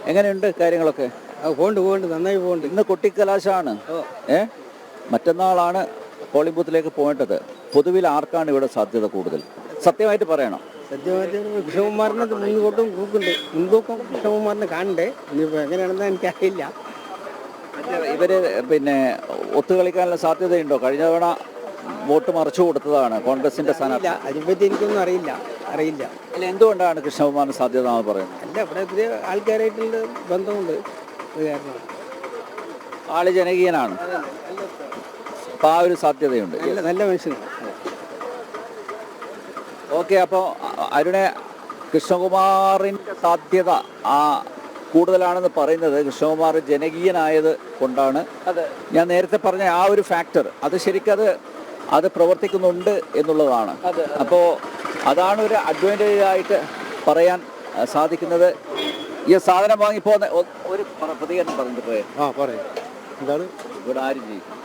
എങ്ങനെയുണ്ട് കാര്യങ്ങളൊക്കെ? പോണ്ട് നന്നായി പോണ്ട്. ഇന്ന് കൊട്ടിക്കലാശാണ്. മറ്റന്നാളാണ് പോളിംഗ് ബൂത്തിലേക്ക് പോകേണ്ടത്. പൊതുവിൽ ആർക്കാണ് ഇവിടെ സാധ്യത കൂടുതൽ? സത്യമായിട്ട് പറയണം. സത്യമായിട്ട് കൃഷ്ണകുമാറിനെ മുൻകൂട്ടും മുൻതൂക്കം കൃഷ്ണകുമാറിനെ കാണണ്ടേ. ഇനിയിപ്പോൾ എങ്ങനെയാണെന്ന് എനിക്കറിയില്ല. ഇവര് പിന്നെ ഒത്തുകളിക്കാനുള്ള സാധ്യതയുണ്ടോ? കഴിഞ്ഞ തവണ വോട്ട് മറിച്ചു കൊടുത്തതാണ് കോൺഗ്രസിന്റെ സ്ഥാനാർത്ഥി. അതിനെപ്പറ്റി എനിക്കൊന്നും അറിയില്ല. അല്ല, എന്തുകൊണ്ടാണ് കൃഷ്ണകുമാറിന് സാധ്യത എന്ന് പറയുന്നത്? അല്ല, ഇവിടെ പുതിയ ആൾക്കാരായിട്ടുള്ള ബന്ധമുണ്ട്. അത് കാരണം ആള് ജനകീയനാണ്. അപ്പൊ ആ ഒരു സാധ്യതയുണ്ട്. നല്ല മനുഷ്യൻ. ഓക്കെ, അപ്പോൾ അരുണെ, കൃഷ്ണകുമാറിൻ്റെ സാധ്യത കൂടുതലാണെന്ന് പറയുന്നത് കൃഷ്ണകുമാർ ജനകീയനായത് കൊണ്ടാണ്. ഞാൻ നേരത്തെ പറഞ്ഞ ആ ഒരു ഫാക്ടർ അത് ശരിക്കത് പ്രവർത്തിക്കുന്നുണ്ട് എന്നുള്ളതാണ്. അപ്പോൾ അതാണ് ഒരു അഡ്വാൻറ്റേജ് ആയിട്ട് പറയാൻ സാധിക്കുന്നത്. ഈ സാധനം വാങ്ങിപ്പോ ഒരു പ്രതികരണം പറഞ്ഞിട്ട് പോയേ. എന്താണ് ഇവിടെ ആര് ജയിക്കും?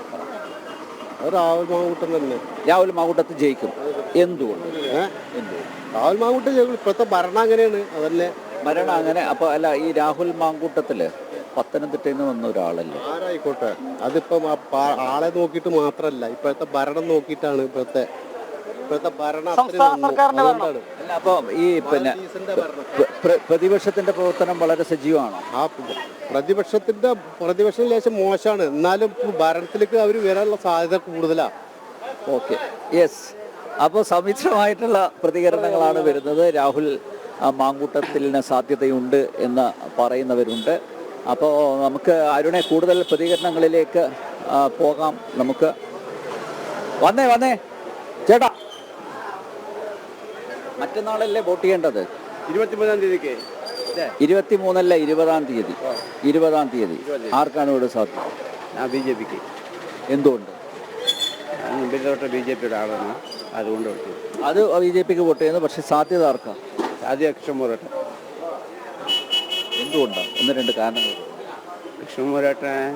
രാഹുൽ മാങ്കൂട്ടം തന്നെ. രാഹുൽ മാങ്കൂട്ടത്ത് ജയിക്കും. എന്തുകൊണ്ട്? രാഹുൽ മാങ്കൂട്ടം ജയിക്കും. ഇപ്പോഴത്തെ ഭരണം അങ്ങനെയാണ്. അതല്ലേ ഭരണം അങ്ങനെ. അപ്പോൾ അല്ല, ഈ രാഹുൽ മാങ്കൂട്ടത്തില് പത്തനംതിട്ടയിൽ നിന്ന് വന്ന ഒരാളല്ലേ? ആരായിക്കോട്ടെ, അതിപ്പം ആളെ നോക്കിയിട്ട് മാത്രമല്ല, ഇപ്പോഴത്തെ ഭരണം നോക്കിയിട്ടാണ്. ഇപ്പോഴത്തെ ഭരണം അപ്പോൾ ഈ പിന്നെ പ്രതിപക്ഷത്തിന്റെ പ്രവർത്തനം വളരെ സജീവമാണ്. ആ പ്രതിപക്ഷം ലേശം മോശമാണ്. എന്നാലും ഭരണത്തിലേക്ക് അവർ വരാനുള്ള സാധ്യത കൂടുതലാണ്. Okay, yes. അപ്പോൾ സമ്മിശ്രമായിട്ടുള്ള പ്രതികരണങ്ങളാണ് വരുന്നത്. രാഹുൽ മാങ്കൂട്ടത്തിന് സാധ്യതയുണ്ട് എന്ന് പറയുന്നവരുണ്ട്. അപ്പോൾ നമുക്ക് അരുണെ കൂടുതൽ പ്രതികരണങ്ങളിലേക്ക് പോകാം. നമുക്ക് വന്നേ ചേട്ടാ, മറ്റന്നാളല്ലേ വോട്ട് ചെയ്യേണ്ടത്? 23-ാം തീയതിക്ക്. 23 20-ാം തീയതി ആർക്കാണ് ഇവിടെ സാധ്യത? BJPക്ക്. എന്തുകൊണ്ട്? BJPയുടെ ആളാണ്, അതുകൊണ്ട് അത് BJPക്ക് വോട്ട് ചെയ്യുന്നു. പക്ഷെ സാധ്യത ആർക്കാണ്? കൃഷ്ണമുരട്ടൻ. എന്തുകൊണ്ടാണ്? 1-2 കാരണങ്ങൾ. കൃഷ്ണമുരട്ടൻ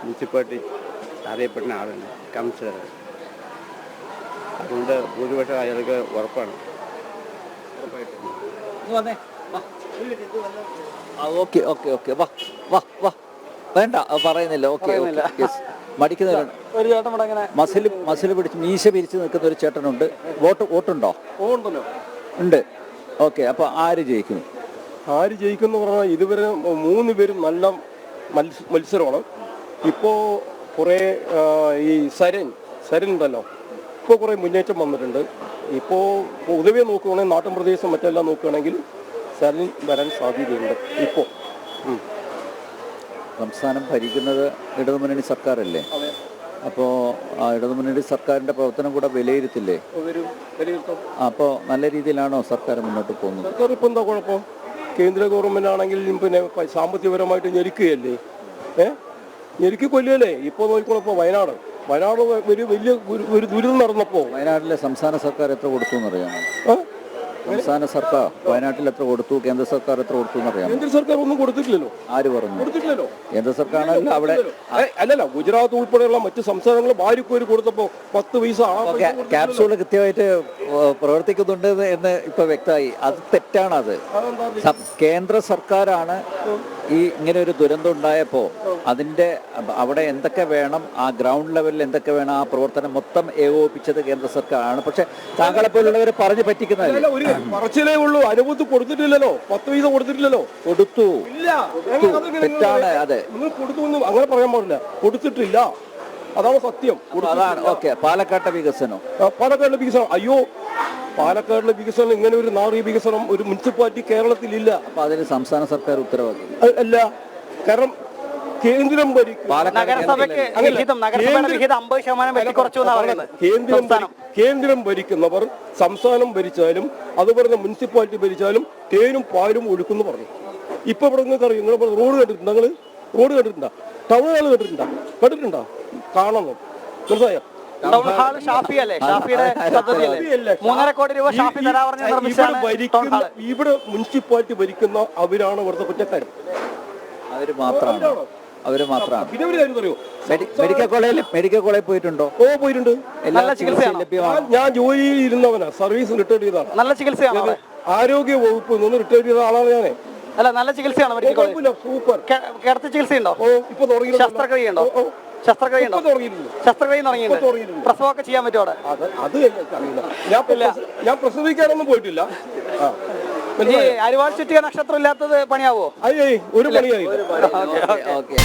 മുനിസിപ്പാലിറ്റി അറിയപ്പെടുന്ന ആളാണ്, കൗൺസിലർ. അതുകൊണ്ട് ഭൂരിപക്ഷം അയാൾക്ക് ഉറപ്പാണ്. ഓക്കെ, വാ. വേണ്ട, പറയുന്നില്ല. ഓക്കെ, മടിക്കുന്നവരുണ്ട്. മസിൽ പിടിച്ച് മീശ പിരിച്ച് നിൽക്കുന്ന ഒരു ചേട്ടനുണ്ട്. വോട്ടുണ്ടോ? ഉണ്ട്. ഓക്കെ, അപ്പൊ ആര് ജയിക്കും എന്ന് പറഞ്ഞാൽ ഇതുവരെ 3 പേരും നല്ല മത്സരമാണ്. ഇപ്പോൾ കുറേ ഈ സരൻ ഉണ്ടല്ലോ, ഇപ്പോൾ കുറേ മുന്നേറ്റം വന്നിട്ടുണ്ട്. ഇപ്പോൾ പൊതുവെ നോക്കുകയാണെങ്കിൽ നാട്ടിൻ പ്രദേശം മറ്റെല്ലാം നോക്കുകയാണെങ്കിൽ സരൻ വരാൻ സാധ്യതയുണ്ട്. ഇപ്പോൾ സംസ്ഥാനം ഭരിക്കുന്നത് ഇടതുമുന്നണി സർക്കാരല്ലേ? അപ്പോൾ ആ ഇടതുമുന്നണി സർക്കാരിൻ്റെ പ്രവർത്തനം കൂടെ വിലയിരുത്തില്ലേ? അപ്പോൾ നല്ല രീതിയിലാണോ സർക്കാർ മുന്നോട്ട് പോകുന്നത്? സർക്കാർ ഇപ്പോൾ എന്താ കുഴപ്പം? കേന്ദ്ര ഗവൺമെൻറ് ആണെങ്കിൽ പിന്നെ സാമ്പത്തികപരമായിട്ട് ഞെരുക്കുകയല്ലേ, ഞെരുക്കി കൊല്ലുകയല്ലേ. ഇപ്പോൾ നോക്കിക്കോളപ്പോൾ വയനാട് വലിയ ഒരു ദുരിതം നടന്നപ്പോൾ വയനാട്ടിലെ സംസ്ഥാന സർക്കാർ എത്ര കൊടുത്തു എന്നറിയാമോ? സംസ്ഥാന സർക്കാർ വയനാട്ടിൽ എത്ര കൊടുത്തു, കേന്ദ്ര സർക്കാർ എത്ര കൊടുത്തു എന്നറിയാമോ? കേന്ദ്ര സർക്കാർ ഒന്നും കൊടുത്തിട്ടില്ലല്ലോ. ആര് പറഞ്ഞു? കൊടുത്തിട്ടില്ലല്ലോ. കേന്ദ്ര സർക്കാരാണല്ലോ അവിടെ. അല്ലല്ല, ഗുജറാത്ത് ഉൾപ്പെടെയുള്ള മറ്റ് സംസ്ഥാനങ്ങൾ വാരിക്കോരി കൊടുത്തപ്പോൾ 10 പൈസ ക്യാപ്സൂള് കൃത്യമായിട്ട് പ്രവർത്തിക്കുന്നുണ്ട് എന്ന് ഇപ്പൊ വ്യക്തമായി. അത് തെറ്റാണ്. അത് കേന്ദ്ര സർക്കാരാണ് ഇങ്ങനെ ഒരു ദുരന്തം ഉണ്ടായപ്പോൾ അതിന്റെ അവിടെ എന്തൊക്കെ വേണം, ആ ഗ്രൗണ്ട് ലെവലിൽ എന്തൊക്കെ വേണം, ആ പ്രവർത്തനം മൊത്തം ഏകോപിപ്പിച്ചത് കേന്ദ്ര സർക്കാരാണ്. പക്ഷെ താങ്കളെ പോലുള്ളവർ പറഞ്ഞു പറ്റിക്കുന്നതല്ലേ? പറച്ചിലേ ഉള്ളൂ, അനുഭവത്തിൽ കൊടുത്തിട്ടില്ലല്ലോ. 10 പൈസ കൊടുത്തിട്ടില്ലല്ലോ. കൊടുത്തു. തെറ്റാണ്. അതെ, നിങ്ങൾ കൊടുത്തു എന്ന് അങ്ങനെ പറയാൻ പാടില്ല. കൊടുത്തിട്ടില്ല, അതാണ് സത്യം. അതാണ്. ഓക്കെ, പാലക്കാട്ടെ വികസനം. അയ്യോ, പാലക്കാടിലെ വികസനം, ഇങ്ങനെ ഒരു നാറിയ വികസനം ഒരു മുനിസിപ്പാലിറ്റി കേരളത്തിലില്ല. അപ്പൊ അതിന് സംസ്ഥാന സർക്കാർ ഉത്തരവാദി അല്ല, കാരണം കേന്ദ്രം കേന്ദ്രം ഭരിക്കുന്നവർ സംസ്ഥാനം ഭരിച്ചാലും അതുപോലെ മുനിസിപ്പാലിറ്റി ഭരിച്ചാലും തേനും പാലും ഒഴുക്കുന്നു പറഞ്ഞു. ഇപ്പൊ ഇവിടെ നിങ്ങൾക്ക് അറിയും, നിങ്ങൾ റോഡ് കണ്ടിട്ടുണ്ടോ? നിങ്ങൾ റോഡ് കണ്ടിട്ടുണ്ടോ? ടൗൺ ഹാൾ കണ്ടിട്ടുണ്ടോ? കാണണം, മനസ്സിലായോ? ഇവിടെ മുനിസിപ്പാലിറ്റി ഭരിക്കുന്ന അവരാണ് ഇവിടുത്തെ കുറ്റക്കാരും. അവര് മാത്രമാണ്. പിന്നെ ഒരു കാര്യം അറിയോ, മെഡിക്കൽ കോളേജ് പോയിട്ടുണ്ടോ? പോയിട്ടുണ്ട്. എല്ലാ ചികിത്സയും ലഭ്യമാണ്. ഞാൻ ജോലിയിൽ ഇരുന്നവനാ, സർവീസ് റിട്ടയർഡ് ചെയ്തതാണ്. നല്ല ചികിത്സയാണ്. ആരോഗ്യ വകുപ്പിൽ നിന്ന് റിട്ടയർഡ് ചെയ്ത ആളാണ് ഞാൻ. അല്ല നല്ല ചികിത്സയാണോ മെഡിക്കൽ കോളേജ്? കുഴപ്പമില്ല, സൂപ്പർ. കിടത്തി ചികിത്സയുണ്ടോ? ഇപ്പൊ തുടങ്ങി. ശസ്ത്രക്രിയ ഉണ്ടോ? ശസ്ത്രക്രിയ ഉണ്ടോ? ശസ്ത്രക്രിയ തുടങ്ങിയിട്ടുണ്ട്. പ്രസവമൊക്കെ ചെയ്യാൻ പറ്റുമോ അവിടെ? അത് അറിയില്ല. ഞാൻ പ്രസവിക്കാനൊന്നും പോയിട്ടില്ല. ഈ അരിവാൾ ചുറ്റിക നക്ഷത്രം ഇല്ലാത്തത് പണിയാവോ? ഒരു പണിയായി. ഓക്കെ